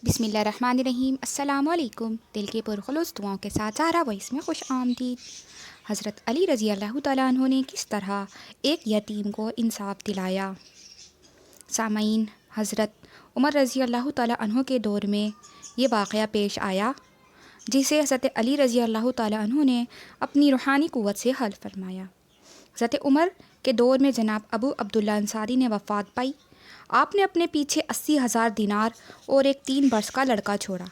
بسم اللہ الرحمن الرحیم۔ السلام علیکم۔ دل کے پرخلوص دعاؤں کے ساتھ زہرا وائس میں خوش آمدید۔ حضرت علی رضی اللہ تعالیٰ عنہ نے کس طرح ایک یتیم کو انصاف دلایا؟ سامعین، حضرت عمر رضی اللہ تعالیٰ عنہ کے دور میں یہ واقعہ پیش آیا جسے حضرت علی رضی اللہ تعالیٰ عنہ نے اپنی روحانی قوت سے حل فرمایا۔ حضرت عمر کے دور میں جناب ابو عبداللہ انصاری نے وفات پائی۔ آپ نے اپنے پیچھے 80,000 دینار اور ایک 3 برس کا لڑکا چھوڑا۔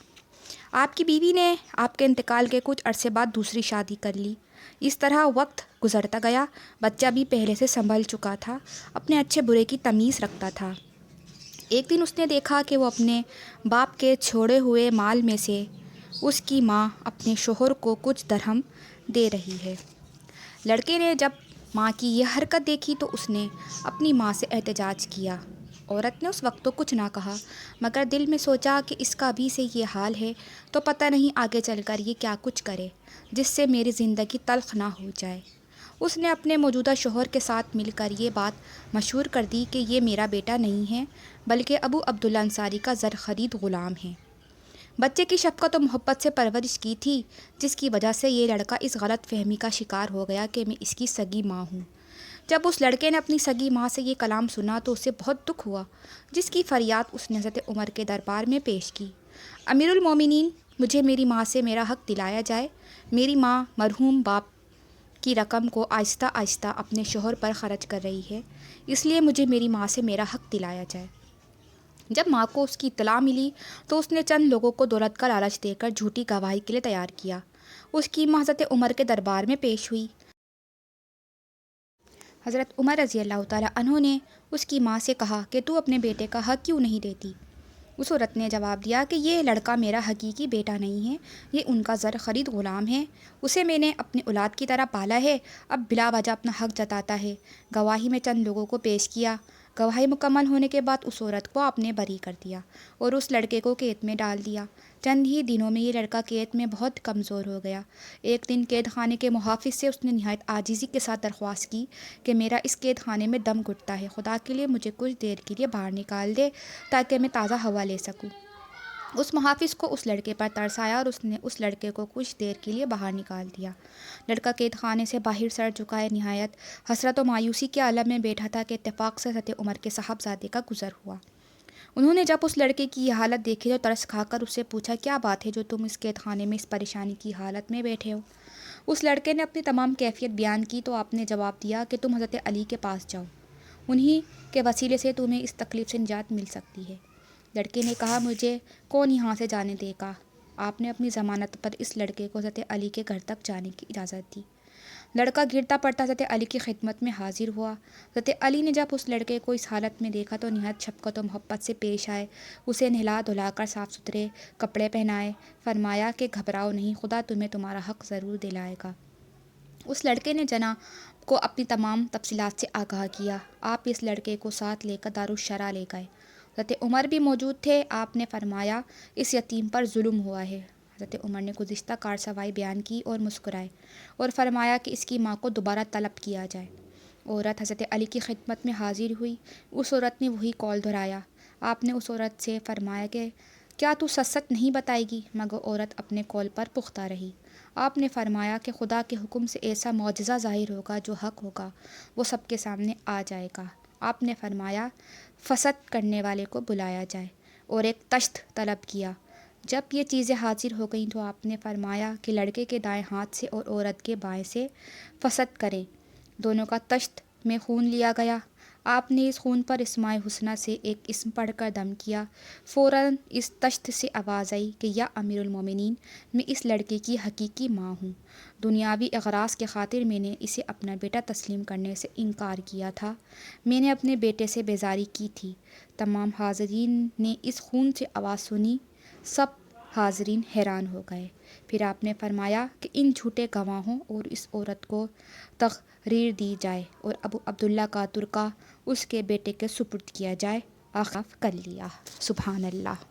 آپ کی بیوی نے آپ کے انتقال کے کچھ عرصے بعد دوسری شادی کر لی۔ اس طرح وقت گزرتا گیا، بچہ بھی پہلے سے سنبھل چکا تھا، اپنے اچھے برے کی تمیز رکھتا تھا۔ ایک دن اس نے دیکھا کہ وہ اپنے باپ کے چھوڑے ہوئے مال میں سے اس کی ماں اپنے شوہر کو کچھ درہم دے رہی ہے۔ لڑکے نے جب ماں کی یہ حرکت دیکھی تو اس نے اپنی ماں سے احتجاج کیا۔ عورت نے اس وقت تو کچھ نہ کہا، مگر دل میں سوچا کہ اس کا بھی سے یہ حال ہے تو پتہ نہیں آگے چل کر یہ کیا کچھ کرے جس سے میری زندگی تلخ نہ ہو جائے۔ اس نے اپنے موجودہ شوہر کے ساتھ مل کر یہ بات مشہور کر دی کہ یہ میرا بیٹا نہیں ہے بلکہ ابو عبداللہ انصاری کا زر خرید غلام ہے۔ بچے کی شفقت و محبت سے پرورش کی تھی، جس کی وجہ سے یہ لڑکا اس غلط فہمی کا شکار ہو گیا کہ میں اس کی سگی ماں ہوں۔ جب اس لڑکے نے اپنی سگی ماں سے یہ کلام سنا تو اسے بہت دکھ ہوا، جس کی فریاد اس نے حضرت عمر کے دربار میں پیش کی۔ امیر المومنین، مجھے میری ماں سے میرا حق دلایا جائے۔ میری ماں مرحوم باپ کی رقم کو آہستہ آہستہ اپنے شوہر پر خرچ کر رہی ہے، اس لیے مجھے میری ماں سے میرا حق دلایا جائے۔ جب ماں کو اس کی اطلاع ملی تو اس نے چند لوگوں کو دولت کا لالچ دے کر جھوٹی گواہی کے لیے تیار کیا۔ اس کی ماں حضرت عمر کے دربار میں پیش ہوئی۔ حضرت عمر رضی اللہ تعالیٰ عنہ نے اس کی ماں سے کہا کہ تو اپنے بیٹے کا حق کیوں نہیں دیتی؟ اس عورت نے جواب دیا کہ یہ لڑکا میرا حقیقی بیٹا نہیں ہے، یہ ان کا زر خرید غلام ہے۔ اسے میں نے اپنی اولاد کی طرح پالا ہے، اب بلا وجہ اپنا حق جتاتا ہے۔ گواہی میں چند لوگوں کو پیش کیا۔ گواہی مکمل ہونے کے بعد اس عورت کو آپ نے بری کر دیا اور اس لڑکے کو قید میں ڈال دیا۔ چند ہی دنوں میں یہ لڑکا قید میں بہت کمزور ہو گیا۔ ایک دن قید خانے کے محافظ سے اس نے نہایت عاجزی کے ساتھ درخواست کی کہ میرا اس قید خانے میں دم گھٹتا ہے، خدا کے لیے مجھے کچھ دیر کے لیے باہر نکال دے تاکہ میں تازہ ہوا لے سکوں۔ اس محافظ کو اس لڑکے پر ترس آیا اور اس نے اس لڑکے کو کچھ دیر کے لیے باہر نکال دیا۔ لڑکا قید خانے سے باہر سر جھکائے نہایت حسرت و مایوسی کے عالم میں بیٹھا تھا کہ اتفاق سے حضرت عمر کے صاحبزادے کا گزر ہوا۔ انہوں نے جب اس لڑکے کی یہ حالت دیکھی تو ترس کھا کر اس سے پوچھا، کیا بات ہے جو تم اس قید خانے میں اس پریشانی کی حالت میں بیٹھے ہو؟ اس لڑکے نے اپنی تمام کیفیت بیان کی تو آپ نے جواب دیا کہ تم حضرت علی کے پاس جاؤ، انہی کے وسیلے سے تمہیں اس تکلیف سے نجات مل سکتی ہے۔ لڑکے نے کہا، مجھے کون یہاں سے جانے دے گا؟ آپ نے اپنی ضمانت پر اس لڑکے کو حضرت علی کے گھر تک جانے کی اجازت دی۔ لڑکا گرتا پڑتا حضرت علی کی خدمت میں حاضر ہوا۔ حضرت علی نے جب اس لڑکے کو اس حالت میں دیکھا تو نہایت شفقت و محبت سے پیش آئے، اسے نہلا دھلا کر صاف ستھرے کپڑے پہنائے، فرمایا کہ گھبراؤ نہیں، خدا تمہیں تمہارا حق ضرور دلائے گا۔ اس لڑکے نے جناب کو اپنی تمام تفصیلات سے آگاہ کیا۔ آپ اس لڑکے کو ساتھ لے کر دارالشرح لے گئے۔ حضرت عمر بھی موجود تھے۔ آپ نے فرمایا، اس یتیم پر ظلم ہوا ہے۔ حضرت عمر نے گزشتہ کارروائی بیان کی اور مسکرائے اور فرمایا کہ اس کی ماں کو دوبارہ طلب کیا جائے۔ عورت حضرت علی کی خدمت میں حاضر ہوئی۔ اس عورت نے وہی قول دہرایا۔ آپ نے اس عورت سے فرمایا کہ کیا تو سچ سچ نہیں بتائے گی؟ مگر عورت اپنے قول پر پختہ رہی۔ آپ نے فرمایا کہ خدا کے حکم سے ایسا معجزہ ظاہر ہوگا، جو حق ہوگا وہ سب کے سامنے آ جائے گا۔ آپ نے فرمایا، فسد کرنے والے کو بلایا جائے اور ایک تشت طلب کیا۔ جب یہ چیزیں حاضر ہو گئیں تو آپ نے فرمایا کہ لڑکے کے دائیں ہاتھ سے اور عورت کے بائیں سے فسد کریں۔ دونوں کا تشت میں خون لیا گیا۔ آپ نے اس خون پر اسماء الحسنی سے ایک اسم پڑھ کر دم کیا۔ فوراً اس تشت سے آواز آئی کہ یا امیر المومنین، میں اس لڑکے کی حقیقی ماں ہوں۔ دنیاوی اغراض کی خاطر میں نے اسے اپنا بیٹا تسلیم کرنے سے انکار کیا تھا۔ میں نے اپنے بیٹے سے بیزاری کی تھی۔ تمام حاضرین نے اس خون سے آواز سنی، سب حاضرین حیران ہو گئے۔ پھر آپ نے فرمایا کہ ان جھوٹے گواہوں اور اس عورت کو تحریر دی جائے اور ابو عبداللہ کا ترکہ اس کے بیٹے کے سپرد کیا جائے۔ آخاف کر لیا۔ سبحان اللہ۔